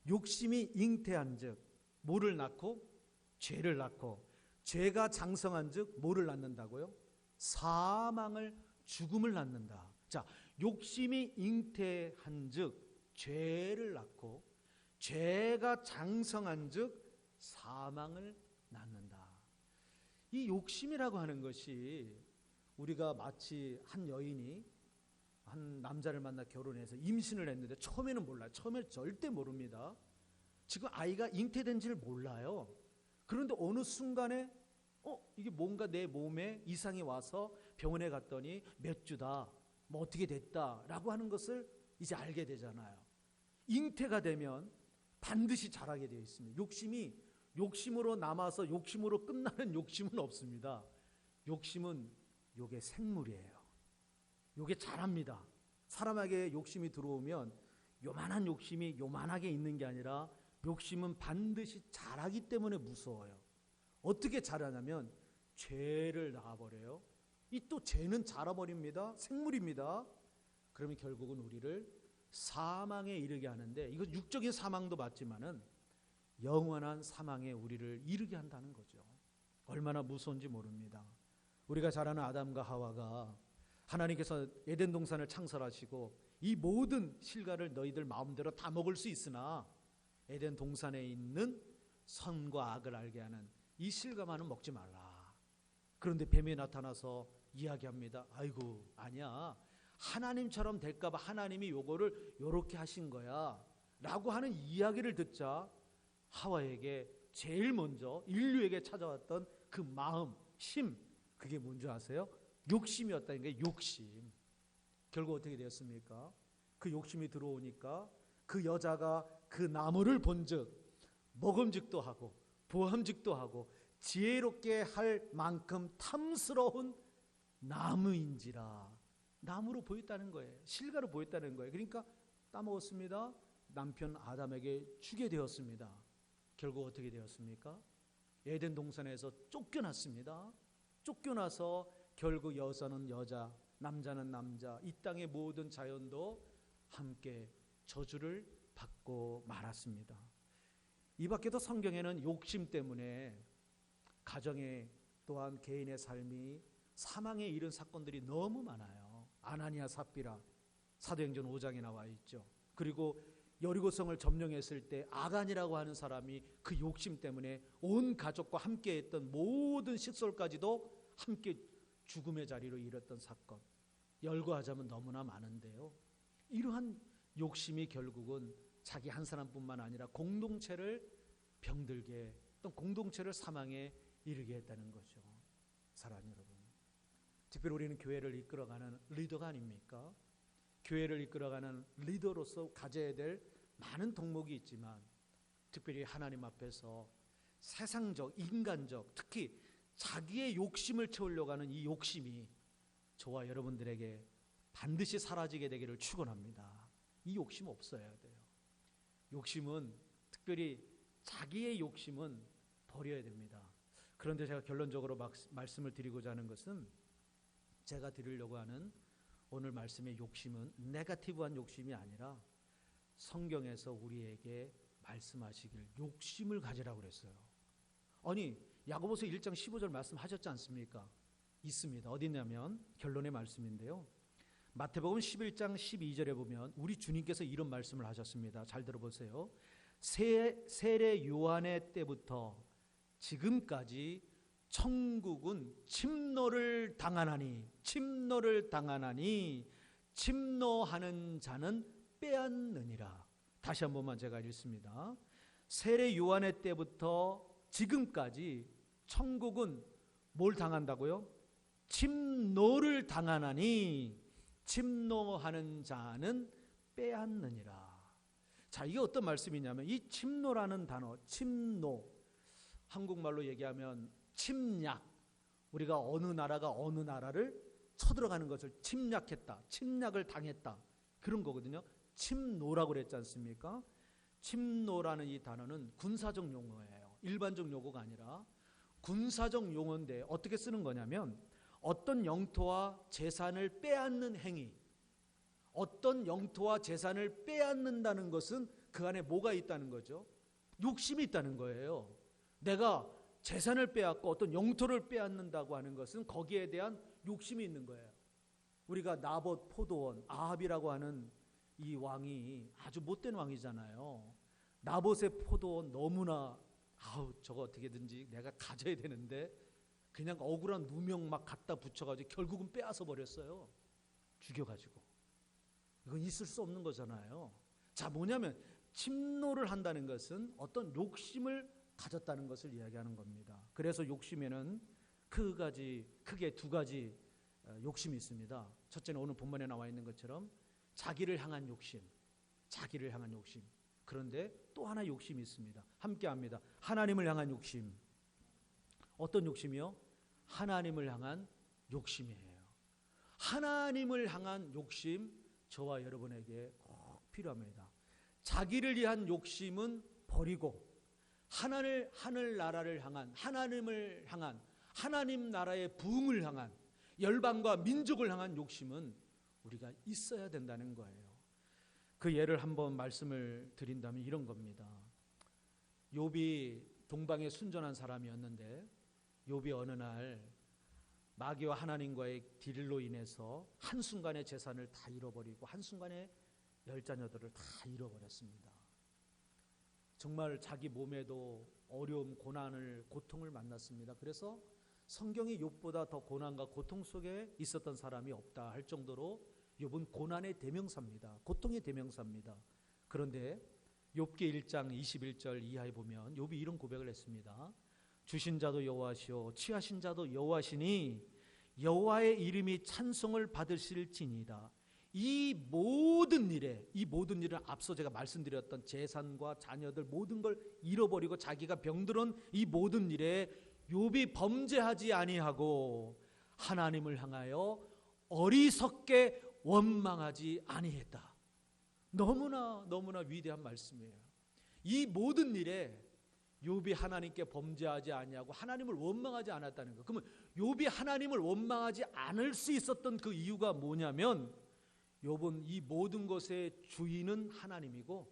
욕심이 잉태한즉 뭐를 낳고? 죄를 낳고, 죄가 장성한즉 뭐를 낳는다고요? 사망을, 죽음을 낳는다. 자, 욕심이 잉태한즉 죄를 낳고, 죄가 장성한즉 사망을 낳는다. 이 욕심이라고 하는 것이, 우리가 마치 한 여인이 한 남자를 만나 결혼해서 임신을 했는데 처음에는 몰라요. 처음에 절대 모릅니다. 지금 아이가 잉태된지를 몰라요. 그런데 어느 순간에 이게 뭔가 내 몸에 이상이 와서 병원에 갔더니 몇 주다, 뭐 어떻게 됐다라고 하는 것을 이제 알게 되잖아요. 잉태가 되면 반드시 자라게 되어 있습니다. 욕심이 욕심으로 남아서 욕심으로 끝나는 욕심은 없습니다. 욕심은 요게 생물이에요. 요게 자랍니다. 사람에게 욕심이 들어오면 요만한 욕심이 요만하게 있는 게 아니라 욕심은 반드시 자라기 때문에 무서워요. 어떻게 자라냐면 죄를 낳아버려요. 이 또 죄는 자라버립니다. 생물입니다. 그러면 결국은 우리를 사망에 이르게 하는데, 이거 육적인 사망도 맞지만은 영원한 사망에 우리를 이르게 한다는 거죠. 얼마나 무서운지 모릅니다. 우리가 잘 아는 아담과 하와가 하나님께서 에덴 동산을 창설하시고 이 모든 실과를 너희들 마음대로 다 먹을 수 있으나 에덴 동산에 있는 선과 악을 알게 하는 이 실과만은 먹지 말라. 그런데 뱀이 나타나서 이야기합니다. 아이고, 아니야. 하나님처럼 될까 봐 하나님이 요거를 요렇게 하신 거야 라고 하는 이야기를 듣자 하와에게 제일 먼저 인류에게 찾아왔던 그 마음, 심, 그게 뭔지 아세요? 욕심이었다는 게 욕심. 결국 어떻게 되었습니까? 그 욕심이 들어오니까 그 여자가 그 나무를 본즉 먹음직도 하고 보암직도 하고 지혜롭게 할 만큼 탐스러운 나무인지라. 나무로 보였다는 거예요. 실과로 보였다는 거예요. 그러니까 따먹었습니다. 남편 아담에게 주게 되었습니다. 결국 어떻게 되었습니까? 에덴 동산에서 쫓겨났습니다. 쫓겨나서 결국 여자는 여자, 남자는 남자, 이 땅의 모든 자연도 함께 저주를 받고 말았습니다. 이 밖에도 성경에는 욕심 때문에 가정에 또한 개인의 삶이 사망에 이른 사건들이 너무 많아요. 아나니아 삽비라 사도행전 5장에 나와 있죠. 그리고 여리고성을 점령했을 때 아간이라고 하는 사람이 그 욕심 때문에 온 가족과 함께 했던 모든 식솔까지도 함께 죽음의 자리로 이뤘던 사건, 열거하자면 너무나 많은데요. 이러한 욕심이 결국은 자기 한 사람뿐만 아니라 공동체를 병들게, 또 공동체를 사망에 이르게 했다는 거죠. 사랑하는 여러분, 특별히 우리는 교회를 이끌어가는 리더가 아닙니까? 교회를 이끌어가는 리더로서 가져야 될 많은 덕목이 있지만 특별히 하나님 앞에서 세상적, 인간적, 특히 자기의 욕심을 채우려고 하는 이 욕심이 저와 여러분들에게 반드시 사라지게 되기를 축원합니다. 이 욕심 없어야 돼요. 욕심은, 특별히 자기의 욕심은 버려야 됩니다. 그런데 제가 결론적으로 말씀을 드리고자 하는 것은, 제가 드리려고 하는 오늘 말씀의 욕심은 네거티브한 욕심이 아니라 성경에서 우리에게 말씀하시길 욕심을 가지라고 그랬어요. 아니, 야고보서 1장 15절 말씀하셨지 않습니까? 있습니다. 어디 있냐면 결론의 말씀인데요, 마태복음 11장 12절에 보면 우리 주님께서 이런 말씀을 하셨습니다. 잘 들어보세요. 세례 요한의 때부터 지금까지 천국은 침노를 당하나니 침노하는 자는 빼앗느니라. 다시 한 번만 제가 읽습니다. 세례 요한의 때부터 지금까지 천국은 뭘 당한다고요? 침노를 당하나니 침노하는 자는 빼앗느니라. 자, 이게 어떤 말씀이냐면, 이 침노라는 단어, 침노, 한국말로 얘기하면 침략, 우리가 어느 나라가 어느 나라를 쳐들어가는 것을 침략했다, 침략을 당했다, 그런 거거든요. 침노라고 그랬지 않습니까? 침노라는 이 단어는 군사적 용어예요. 일반적 용어가 아니라 군사적 용어인데, 어떻게 쓰는 거냐면 어떤 영토와 재산을 빼앗는 행위, 어떤 영토와 재산을 빼앗는다는 것은 그 안에 뭐가 있다는 거죠? 욕심이 있다는 거예요. 내가 재산을 빼앗고 어떤 영토를 빼앗는다고 하는 것은 거기에 대한 욕심이 있는 거예요. 우리가 나봇 포도원, 아합이라고 하는 이 왕이 아주 못된 왕이잖아요. 나봇의 포도원 너무나 저거 어떻게든지 내가 가져야 되는데 그냥 억울한 누명 막 갖다 붙여가지고 결국은 빼앗아 버렸어요. 죽여가지고. 이건 있을 수 없는 거잖아요. 자, 뭐냐면 침노를 한다는 것은 어떤 욕심을 가졌다는 것을 이야기하는 겁니다. 그래서 욕심에는 크게 두 가지 욕심이 있습니다. 첫째는 오늘 본문에 나와 있는 것처럼 자기를 향한 욕심. 그런데 또 하나 욕심이 있습니다. 함께 합니다. 하나님을 향한 욕심. 어떤 욕심이요? 하나님을 향한 욕심이에요. 하나님을 향한 욕심, 저와 여러분에게 꼭 필요합니다. 자기를 위한 욕심은 버리고 하늘 나라를 향한, 하나님을 향한, 하나님 나라의 부흥을 향한, 열방과 민족을 향한 욕심은 우리가 있어야 된다는 거예요. 그 예를 한번 말씀을 드린다면 이런 겁니다. 욥이 동방에 순전한 사람이었는데 욥이 어느 날 마귀와 하나님과의 딜로 인해서 한순간에 재산을 다 잃어버리고 한순간에 10자녀들을 다 잃어버렸습니다. 정말 자기 몸에도 어려움, 고난을, 고통을 만났습니다. 그래서 성경이 욥보다 더 고난과 고통 속에 있었던 사람이 없다 할 정도로 욥은 고난의 대명사입니다. 고통의 대명사입니다. 그런데 욥기 1장 21절 이하에 보면 욥이 이런 고백을 했습니다. 주신 자도 여호와시오 취하신 자도 여호와시니 여호와의 이름이 찬송을 받으실지니이다. 이 모든 일을 앞서 제가 말씀드렸던 재산과 자녀들 모든 걸 잃어버리고 자기가 병들은 이 모든 일에 욥이 범죄하지 아니하고 하나님을 향하여 어리석게 원망하지 아니했다. 너무나 위대한 말씀이에요. 이 모든 일에 욥이 하나님께 범죄하지 아니하고 하나님을 원망하지 않았다는 거. 그러면 욥이 하나님을 원망하지 않을 수 있었던 그 이유가 뭐냐면, 욥은 이 모든 것의 주인은 하나님이고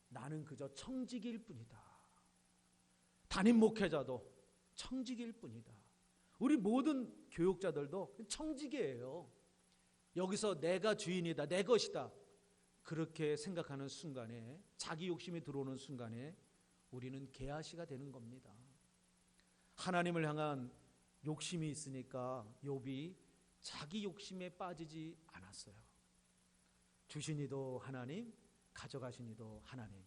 나는 그저 청지기일 뿐이다. 담임 목회자도 청지기일 뿐이다. 우리 모든 교육자들도 청지기예요. 여기서 내가 주인이다, 내 것이다, 그렇게 생각하는 순간에, 자기 욕심이 들어오는 순간에 우리는 게하시가 되는 겁니다. 하나님을 향한 욕심이 있으니까 욥이 자기 욕심에 빠지지 않았어요. 주시니도 하나님, 가져가시니도 하나님.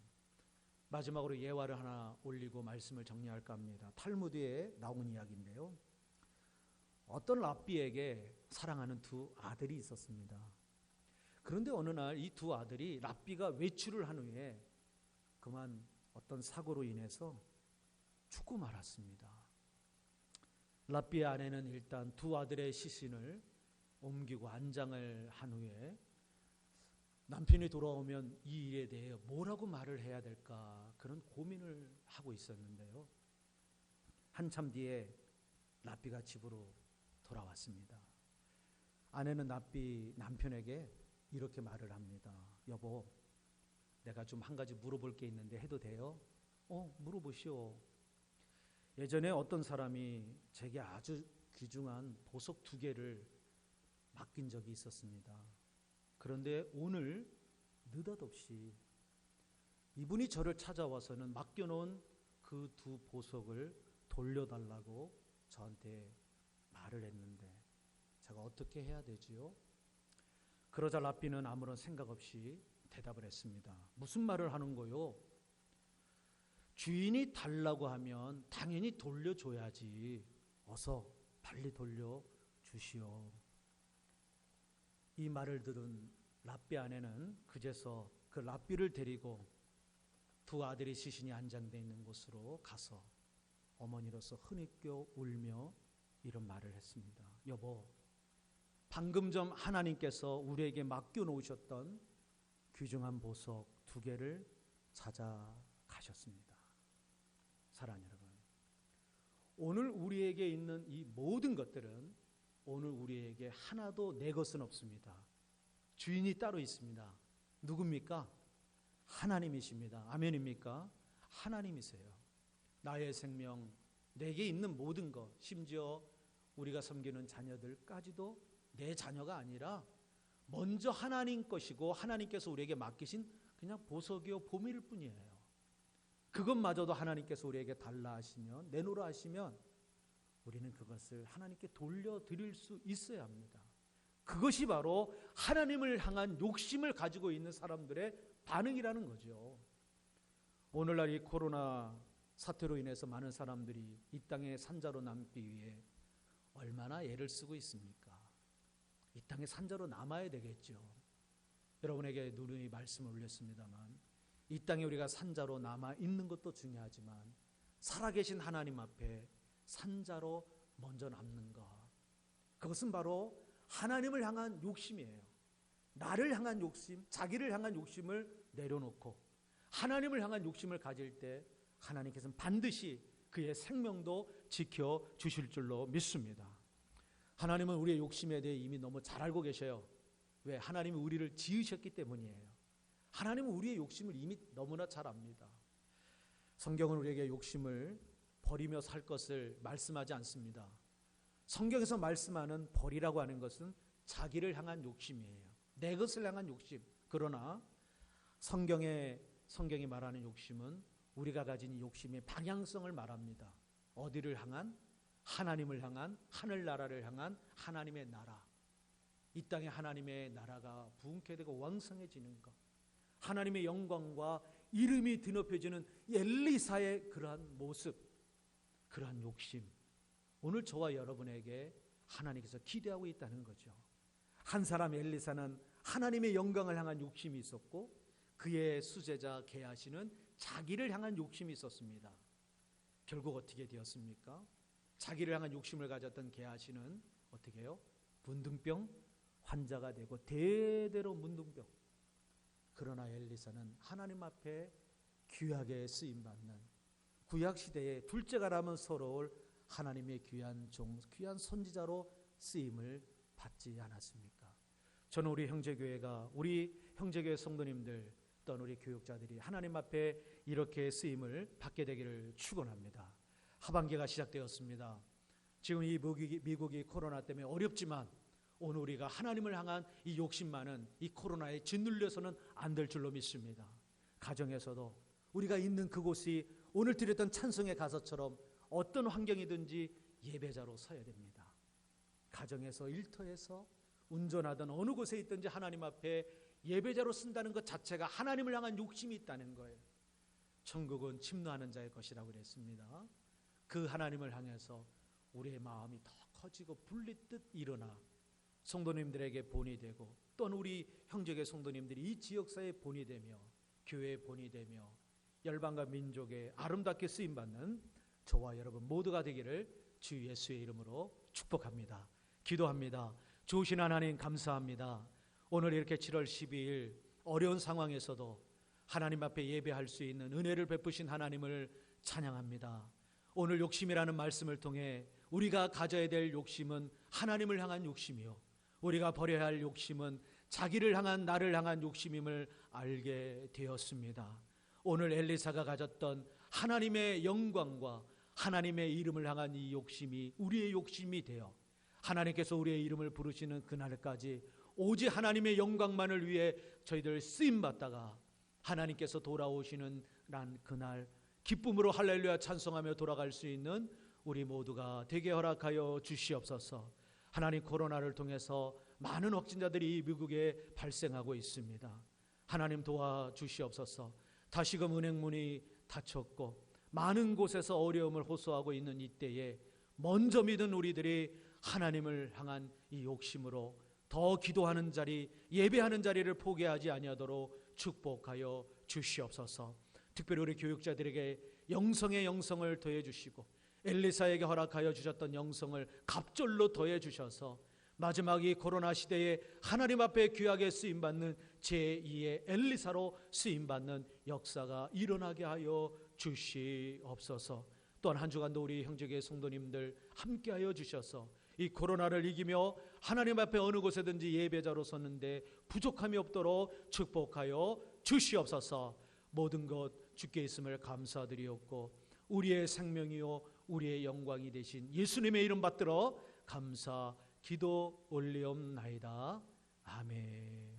마지막으로 예화를 하나 올리고 말씀을 정리할까 합니다. 탈무드에 나온 이야기인데요. 어떤 랍비에게 사랑하는 두 아들이 있었습니다. 그런데 어느 날 이 두 아들이 랍비가 외출을 한 후에 그만 어떤 사고로 인해서 죽고 말았습니다. 랍비의 아내는 일단 두 아들의 시신을 옮기고 안장을 한 후에 남편이 돌아오면 이 일에 대해 뭐라고 말을 해야 될까 그런 고민을 하고 있었는데요. 한참 뒤에 랍비가 집으로 돌아왔습니다. 아내는 랍비 남편에게 이렇게 말을 합니다. 여보, 내가 좀 한 가지 물어볼 게 있는데 해도 돼요? 물어보시오. 예전에 어떤 사람이 제게 아주 귀중한 보석 2개를 맡긴 적이 있었습니다. 그런데 오늘 느닷없이 이분이 저를 찾아와서는 맡겨놓은 그 2 보석을 돌려달라고 저한테 말을 했는데 제가 어떻게 해야 되지요? 그러자 랍비는 아무런 생각 없이 대답을 했습니다. 무슨 말을 하는 거요? 주인이 달라고 하면 당연히 돌려줘야지. 어서 빨리 돌려주시오. 이 말을 들은 랍비 아내는 그제서 그 랍비를 데리고 2 아들이 시신이 안장되어 있는 곳으로 가서 어머니로서 흐느껴 울며 이런 말을 했습니다. 여보, 방금 전 하나님께서 우리에게 맡겨놓으셨던 귀중한 보석 2개를 찾아가셨습니다. 사랑하는 여러분, 오늘 우리에게 있는 이 모든 것들은 오늘 우리에게 하나도 내 것은 없습니다. 주인이 따로 있습니다. 누굽니까? 하나님이십니다. 아멘입니까? 하나님이세요. 나의 생명, 내게 있는 모든 것, 심지어 우리가 섬기는 자녀들까지도 내 자녀가 아니라 먼저 하나님 것이고 하나님께서 우리에게 맡기신 그냥 보석이요 보물일 뿐이에요. 그것마저도 하나님께서 우리에게 달라 하시면, 내놓으라 하시면 우리는 그것을 하나님께 돌려드릴 수 있어야 합니다. 그것이 바로 하나님을 향한 욕심을 가지고 있는 사람들의 반응이라는 거죠. 오늘날 이 코로나 사태로 인해서 많은 사람들이 이 땅에 산자로 남기 위해 얼마나 애를 쓰고 있습니까? 이 땅에 산자로 남아야 되겠죠. 여러분에게 누누이 말씀을 올렸습니다만 이 땅에 우리가 산자로 남아 있는 것도 중요하지만 살아계신 하나님 앞에 산자로 먼저 남는 것, 그것은 바로 하나님을 향한 욕심이에요. 나를 향한 욕심, 자기를 향한 욕심을 내려놓고 하나님을 향한 욕심을 가질 때 하나님께서는 반드시 그의 생명도 지켜주실 줄로 믿습니다. 하나님은 우리의 욕심에 대해 이미 너무 잘 알고 계셔요. 왜? 하나님이 우리를 지으셨기 때문이에요. 하나님은 우리의 욕심을 이미 너무나 잘 압니다. 성경은 우리에게 욕심을 버리며 살 것을 말씀하지 않습니다. 성경에서 말씀하는 버리라고 하는 것은 자기를 향한 욕심이에요. 내 것을 향한 욕심. 그러나 성경이 말하는 욕심은 우리가 가진 욕심의 방향성을 말합니다. 어디를 향한? 하나님을 향한, 하늘나라를 향한 하나님의 나라. 이 땅에 하나님의 나라가 부흥케 되고 왕성해지는 것, 하나님의 영광과 이름이 드높여지는 엘리사의 그러한 모습, 그러한 욕심, 오늘 저와 여러분에게 하나님께서 기대하고 있다는 거죠. 한 사람 엘리사는 하나님의 영광을 향한 욕심이 있었고 그의 수제자 게하시는 자기를 향한 욕심이 있었습니다. 결국 어떻게 되었습니까? 자기를 향한 욕심을 가졌던 게하시는 어떻게 해요? 문둥병 환자가 되고 대대로 문둥병. 그러나 엘리사는 하나님 앞에 귀하게 쓰임받는 구약시대의 둘째가라면 서러울 하나님의 귀한 종, 귀한 선지자로 쓰임을 받지 않았습니까? 저는 우리 형제교회가, 우리 형제교회 성도님들 또는 우리 교육자들이 하나님 앞에 이렇게 쓰임을 받게 되기를 축원합니다. 하반기가 시작되었습니다. 지금 이 미국이 코로나 때문에 어렵지만 오늘 우리가 하나님을 향한 이 욕심 많은 이 코로나에 짓눌려서는 안 될 줄로 믿습니다. 가정에서도 우리가 있는 그곳이 오늘 드렸던 찬송의 가사처럼 어떤 환경이든지 예배자로 서야 됩니다. 가정에서, 일터에서, 운전하던 어느 곳에 있든지 하나님 앞에 예배자로 쓴다는 것 자체가 하나님을 향한 욕심이 있다는 거예요. 천국은 침노하는 자의 것이라고 그랬습니다. 그 하나님을 향해서 우리의 마음이 더 커지고 불리듯 일어나 성도님들에게 본이 되고 또는 우리 형제계 성도님들이 이 지역사회의 본이 되며 교회의 본이 되며 열방과 민족의 아름답게 쓰임받는 저와 여러분 모두가 되기를 주 예수의 이름으로 축복합니다. 기도합니다. 좋으신 하나님 감사합니다. 오늘 이렇게 7월 12일 어려운 상황에서도 하나님 앞에 예배할 수 있는 은혜를 베푸신 하나님을 찬양합니다. 오늘 욕심이라는 말씀을 통해 우리가 가져야 될 욕심은 하나님을 향한 욕심이요, 우리가 버려야 할 욕심은 자기를 향한, 나를 향한 욕심임을 알게 되었습니다. 오늘 엘리사가 가졌던 하나님의 영광과 하나님의 이름을 향한 이 욕심이 우리의 욕심이 되어 하나님께서 우리의 이름을 부르시는 그날까지 오직 하나님의 영광만을 위해 저희들 쓰임받다가 하나님께서 돌아오시는 난 그날 기쁨으로 할렐루야 찬송하며 돌아갈 수 있는 우리 모두가 되게 허락하여 주시옵소서. 하나님, 코로나를 통해서 많은 확진자들이 미국에 발생하고 있습니다. 하나님 도와주시옵소서. 다시금 은행문이 닫혔고 많은 곳에서 어려움을 호소하고 있는 이때에 먼저 믿은 우리들이 하나님을 향한 이 욕심으로 더 기도하는 자리, 예배하는 자리를 포기하지 아니하도록 축복하여 주시옵소서. 특별히 우리 교육자들에게 영성의 영성을 더해 주시고 엘리사에게 허락하여 주셨던 영성을 갑절로 더해 주셔서 마지막 이 코로나 시대에 하나님 앞에 귀하게 쓰임받는 제2의 엘리사로 쓰임받는 역사가 일어나게 하여 주시옵소서. 또한 한 주간도 우리 형제교회 성도님들 함께하여 주셔서 이 코로나를 이기며 하나님 앞에 어느 곳에든지 예배자로 섰는데 부족함이 없도록 축복하여 주시옵소서. 모든 것 주께 있음을 감사드리옵고 우리의 생명이요 우리의 영광이 되신 예수님의 이름 받들어 감사 기도 올리옵나이다. 아멘.